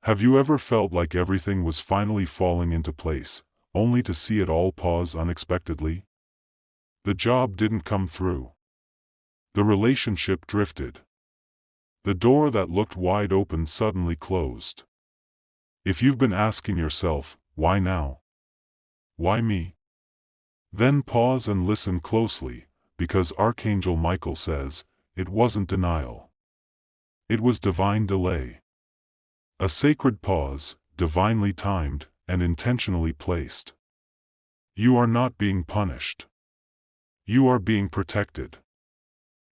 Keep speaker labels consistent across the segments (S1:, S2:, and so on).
S1: Have you ever felt like everything was finally falling into place, only to see it all pause unexpectedly? The job didn't come through. The relationship drifted. The door that looked wide open suddenly closed. If you've been asking yourself, why now? Why me? Then pause and listen closely, because Archangel Michael says, it wasn't denial. It was divine delay. A sacred pause, divinely timed, and intentionally placed. You are not being punished. You are being protected.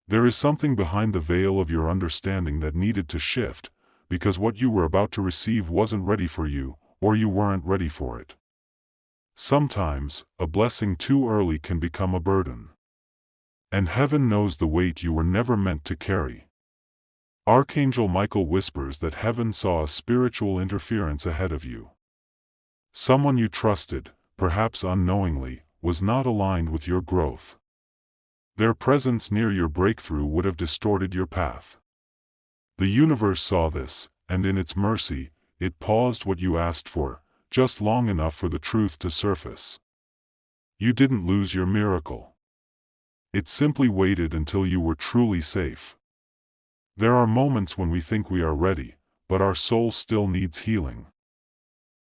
S1: There is something behind the veil of your understanding that needed to shift, because what you were about to receive wasn't ready for you, or you weren't ready for it. Sometimes, a blessing too early can become a burden. And heaven knows the weight you were never meant to carry. Archangel Michael whispers that heaven saw a spiritual interference ahead of you. Someone you trusted, perhaps unknowingly, was not aligned with your growth. Their presence near your breakthrough would have distorted your path. The universe saw this, and in its mercy, it paused what you asked for, just long enough for the truth to surface. You didn't lose your miracle. It simply waited until you were truly safe. There are moments when we think we are ready, but our soul still needs healing.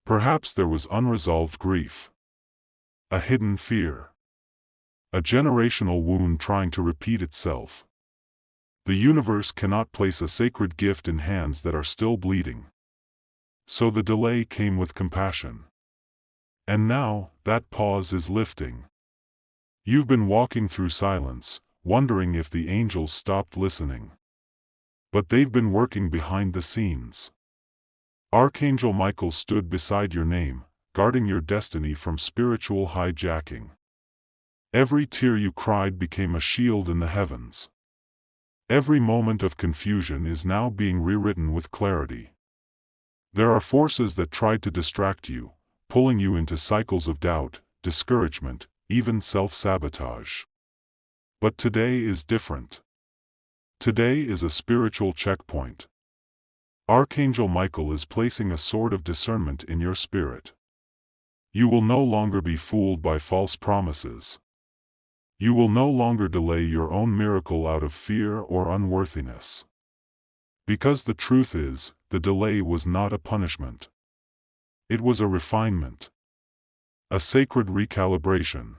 S1: Perhaps there was unresolved grief. A hidden fear. A generational wound trying to repeat itself. The universe cannot place a sacred gift in hands that are still bleeding. So the delay came with compassion. And now, that pause is lifting. You've been walking through silence, wondering if the angels stopped listening. But they've been working behind the scenes. Archangel Michael stood beside your name, guarding your destiny from spiritual hijacking. Every tear you cried became a shield in the heavens. Every moment of confusion is now being rewritten with clarity. There are forces that tried to distract you, pulling you into cycles of doubt, discouragement, even self-sabotage. But today is different. Today is a spiritual checkpoint. Archangel Michael is placing a sword of discernment in your spirit. You will no longer be fooled by false promises. You will no longer delay your own miracle out of fear or unworthiness. Because the truth is, the delay was not a punishment. It was a refinement. A sacred recalibration.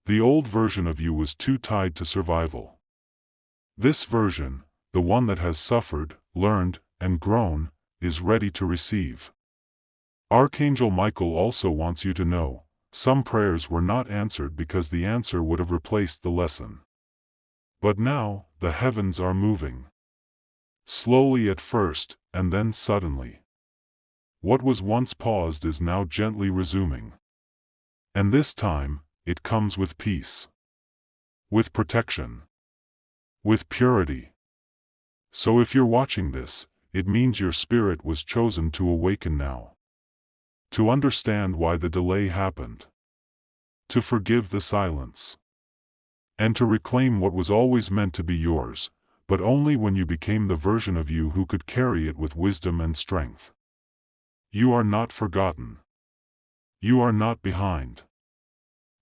S1: The old version of you was too tied to survival. This version, the one that has suffered, learned, and grown, is ready to receive. Archangel Michael also wants you to know, some prayers were not answered because the answer would have replaced the lesson. But now, the heavens are moving. Slowly at first, and then suddenly. What was once paused is now gently resuming. And this time, it comes with peace. With protection. With purity. So if you're watching this, it means your spirit was chosen to awaken now. To understand why the delay happened. To forgive the silence. And to reclaim what was always meant to be yours, but only when you became the version of you who could carry it with wisdom and strength. You are not forgotten. You are not behind.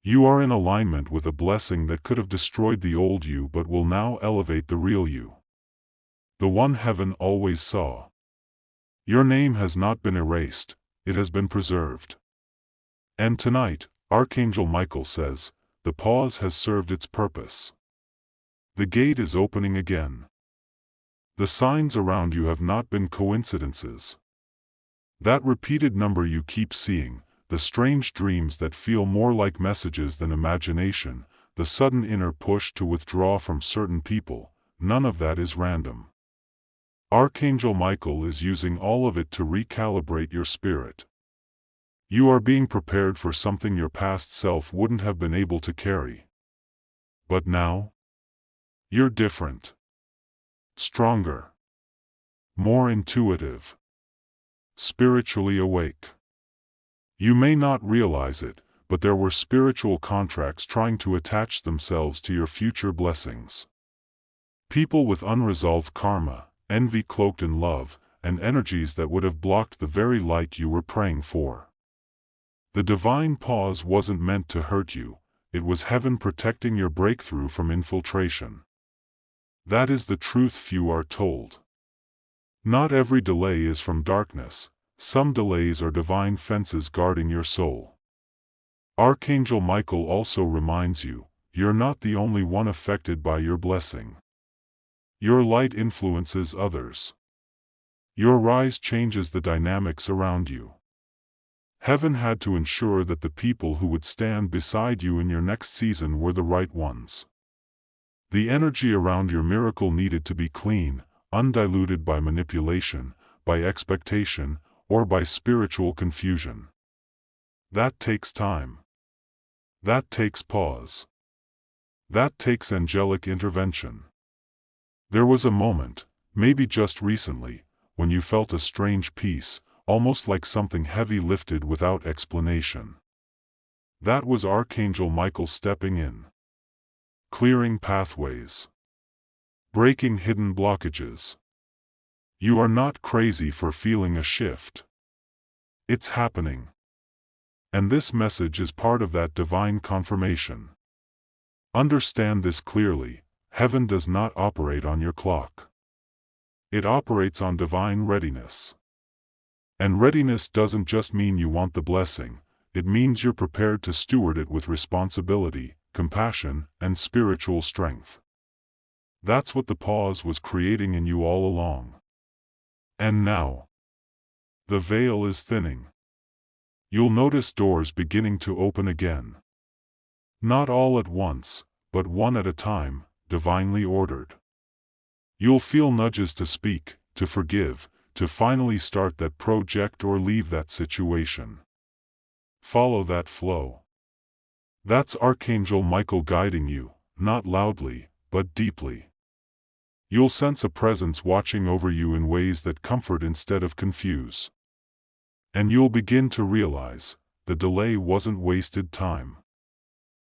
S1: You are in alignment with a blessing that could have destroyed the old you but will now elevate the real you. The one heaven always saw. Your name has not been erased, it has been preserved. And tonight, Archangel Michael says, the pause has served its purpose. The gate is opening again. The signs around you have not been coincidences. That repeated number you keep seeing, the strange dreams that feel more like messages than imagination, the sudden inner push to withdraw from certain people, none of that is random. Archangel Michael is using all of it to recalibrate your spirit. You are being prepared for something your past self wouldn't have been able to carry. But now, you're different. Stronger. More intuitive. Spiritually awake. You may not realize it, but there were spiritual contracts trying to attach themselves to your future blessings. People with unresolved karma, envy cloaked in love, and energies that would have blocked the very light you were praying for. The divine pause wasn't meant to hurt you, it was heaven protecting your breakthrough from infiltration. That is the truth few are told. Not every delay is from darkness, some delays are divine fences guarding your soul. Archangel Michael also reminds you, you're not the only one affected by your blessing. Your light influences others. Your rise changes the dynamics around you. Heaven had to ensure that the people who would stand beside you in your next season were the right ones. The energy around your miracle needed to be clean, undiluted by manipulation, by expectation, or by spiritual confusion. That takes time. That takes pause. That takes angelic intervention. There was a moment, maybe just recently, when you felt a strange peace, almost like something heavy lifted without explanation. That was Archangel Michael stepping in. Clearing pathways. Breaking hidden blockages. You are not crazy for feeling a shift. It's happening. And this message is part of that divine confirmation. Understand this clearly, heaven does not operate on your clock. It operates on divine readiness. And readiness doesn't just mean you want the blessing, it means you're prepared to steward it with responsibility, compassion, and spiritual strength. That's what the pause was creating in you all along. And now, the veil is thinning. You'll notice doors beginning to open again. Not all at once, but one at a time, divinely ordered. You'll feel nudges to speak, to forgive, to finally start that project or leave that situation. Follow that flow. That's Archangel Michael guiding you, not loudly, but deeply. You'll sense a presence watching over you in ways that comfort instead of confuse. And you'll begin to realize, the delay wasn't wasted time.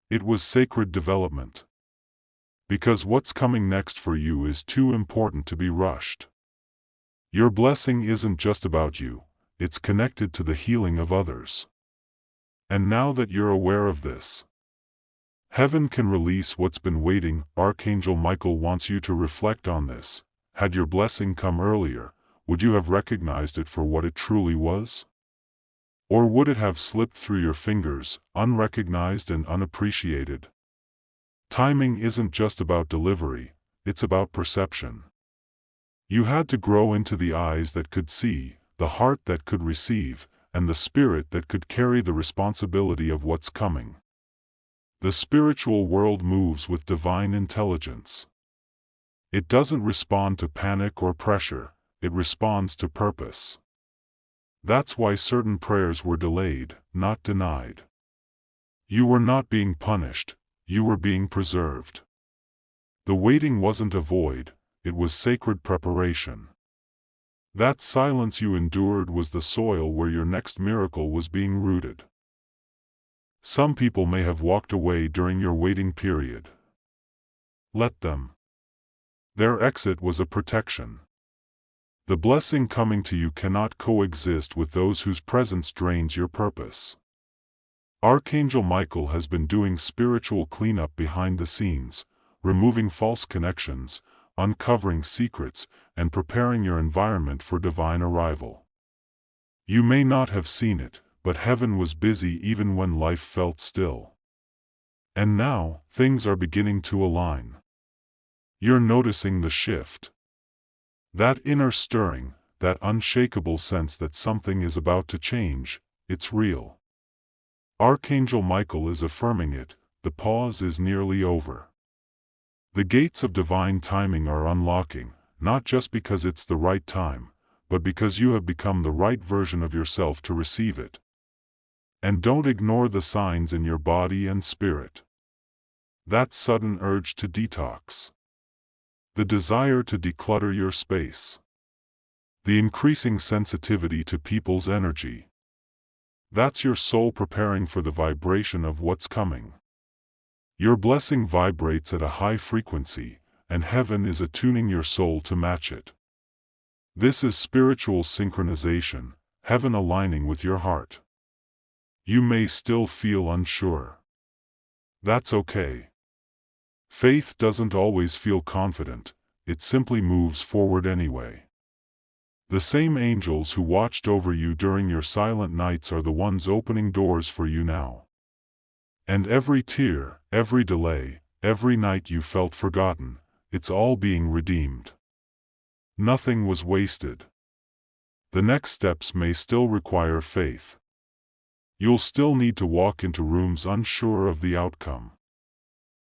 S1: It was sacred development. Because what's coming next for you is too important to be rushed. Your blessing isn't just about you, it's connected to the healing of others. And now that you're aware of this, heaven can release what's been waiting. Archangel Michael wants you to reflect on this. Had your blessing come earlier, would you have recognized it for what it truly was? Or would it have slipped through your fingers, unrecognized and unappreciated? Timing isn't just about delivery, it's about perception. You had to grow into the eyes that could see, the heart that could receive, and the spirit that could carry the responsibility of what's coming. The spiritual world moves with divine intelligence. It doesn't respond to panic or pressure, it responds to purpose. That's why certain prayers were delayed, not denied. You were not being punished, you were being preserved. The waiting wasn't a void, it was sacred preparation. That silence you endured was the soil where your next miracle was being rooted. Some people may have walked away during your waiting period. Let them. Their exit was a protection. The blessing coming to you cannot coexist with those whose presence drains your purpose. Archangel Michael has been doing spiritual cleanup behind the scenes, removing false connections, uncovering secrets, and preparing your environment for divine arrival. You may not have seen it, but heaven was busy even when life felt still. And now, things are beginning to align. You're noticing the shift. That inner stirring, that unshakable sense that something is about to change, it's real. Archangel Michael is affirming it, the pause is nearly over. The gates of divine timing are unlocking, not just because it's the right time, but because you have become the right version of yourself to receive it. And don't ignore the signs in your body and spirit. That sudden urge to detox. The desire to declutter your space. The increasing sensitivity to people's energy. That's your soul preparing for the vibration of what's coming. Your blessing vibrates at a high frequency, and heaven is attuning your soul to match it. This is spiritual synchronization, heaven aligning with your heart. You may still feel unsure. That's okay. Faith doesn't always feel confident, it simply moves forward anyway. The same angels who watched over you during your silent nights are the ones opening doors for you now. And every tear, every delay, every night you felt forgotten, it's all being redeemed. Nothing was wasted. The next steps may still require faith. You'll still need to walk into rooms unsure of the outcome.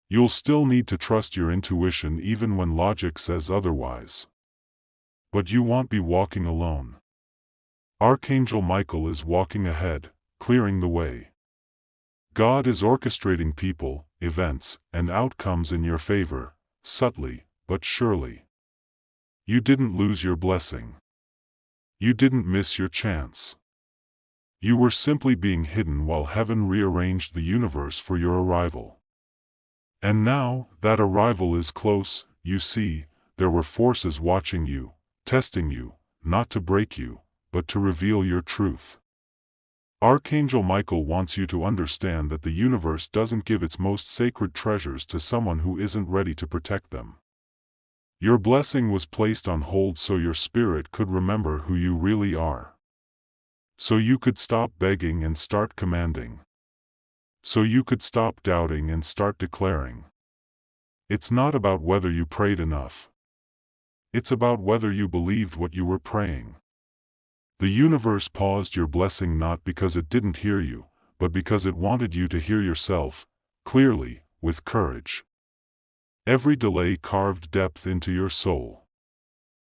S1: You'll still need to trust your intuition even when logic says otherwise. But you won't be walking alone. Archangel Michael is walking ahead, clearing the way. God is orchestrating people, events, and outcomes in your favor, subtly, but surely. You didn't lose your blessing. You didn't miss your chance. You were simply being hidden while heaven rearranged the universe for your arrival. And now, that arrival is close, you see, there were forces watching you, testing you, not to break you, but to reveal your truth. Archangel Michael wants you to understand that the universe doesn't give its most sacred treasures to someone who isn't ready to protect them. Your blessing was placed on hold so your spirit could remember who you really are. So you could stop begging and start commanding. So you could stop doubting and start declaring. It's not about whether you prayed enough. It's about whether you believed what you were praying. The universe paused your blessing not because it didn't hear you, but because it wanted you to hear yourself, clearly, with courage. Every delay carved depth into your soul.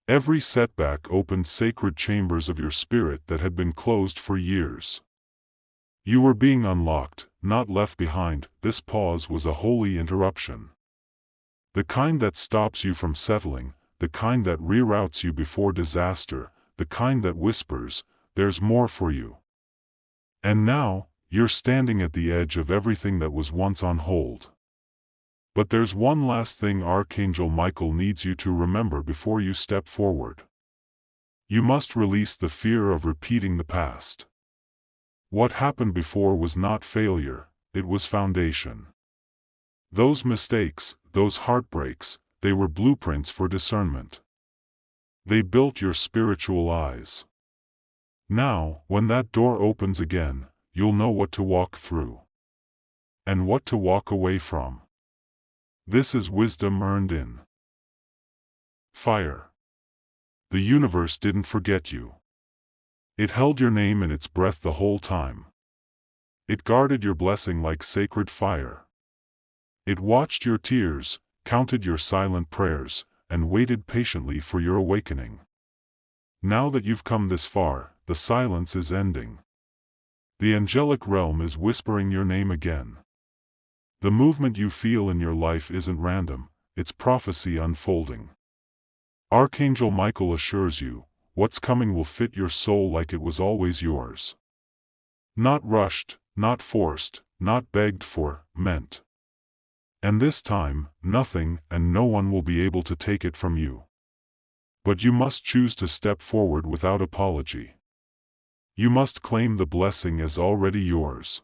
S1: Every setback opened sacred chambers of your spirit that had been closed for years. You were being unlocked, not left behind. This pause was a holy interruption. The kind that stops you from settling, the kind that reroutes you before disaster, the kind that whispers, "There's more for you." And now, you're standing at the edge of everything that was once on hold. But there's one last thing Archangel Michael needs you to remember before you step forward. You must release the fear of repeating the past. What happened before was not failure, it was foundation. Those mistakes, those heartbreaks, they were blueprints for discernment. They built your spiritual eyes. Now, when that door opens again, you'll know what to walk through. And what to walk away from. This is wisdom earned in fire. The universe didn't forget you. It held your name in its breath the whole time. It guarded your blessing like sacred fire. It watched your tears, counted your silent prayers, and waited patiently for your awakening. Now that you've come this far, the silence is ending. The angelic realm is whispering your name again. The movement you feel in your life isn't random, it's prophecy unfolding. Archangel Michael assures you, what's coming will fit your soul like it was always yours. Not rushed, not forced, not begged for, meant. And this time, nothing and no one will be able to take it from you. But you must choose to step forward without apology. You must claim the blessing as already yours.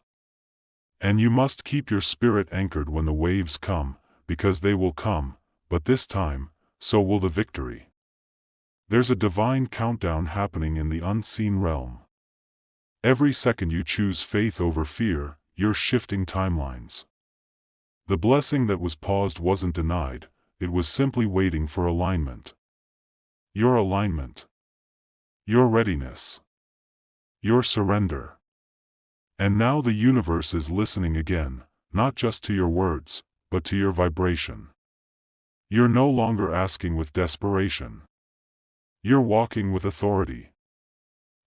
S1: And you must keep your spirit anchored when the waves come, because they will come, but this time, so will the victory. There's a divine countdown happening in the unseen realm. Every second you choose faith over fear, you're shifting timelines. The blessing that was paused wasn't denied, it was simply waiting for alignment. Your alignment. Your readiness. Your surrender. And now the universe is listening again, not just to your words, but to your vibration. You're no longer asking with desperation. You're walking with authority.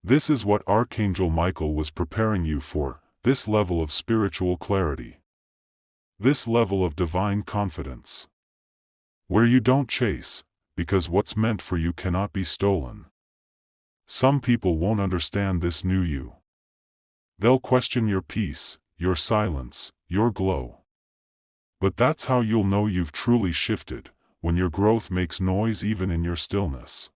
S1: This is what Archangel Michael was preparing you for, this level of spiritual clarity. This level of divine confidence. Where you don't chase, because what's meant for you cannot be stolen. Some people won't understand this new you. They'll question your peace, your silence, your glow. But that's how you'll know you've truly shifted, when your growth makes noise even in your stillness.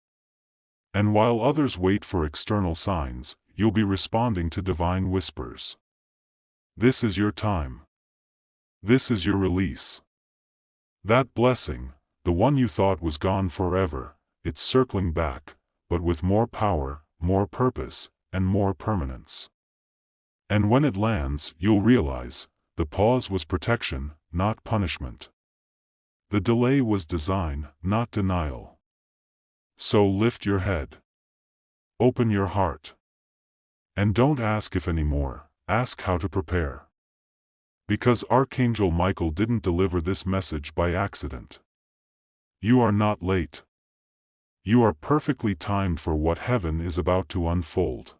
S1: And while others wait for external signs, you'll be responding to divine whispers. This is your time. This is your release. That blessing, the one you thought was gone forever, it's circling back, but with more power, more purpose, and more permanence. And when it lands, you'll realize, the pause was protection, not punishment. The delay was design, not denial. So lift your head. Open your heart. And don't ask if anymore, ask how to prepare. Because Archangel Michael didn't deliver this message by accident. You are not late. You are perfectly timed for what heaven is about to unfold.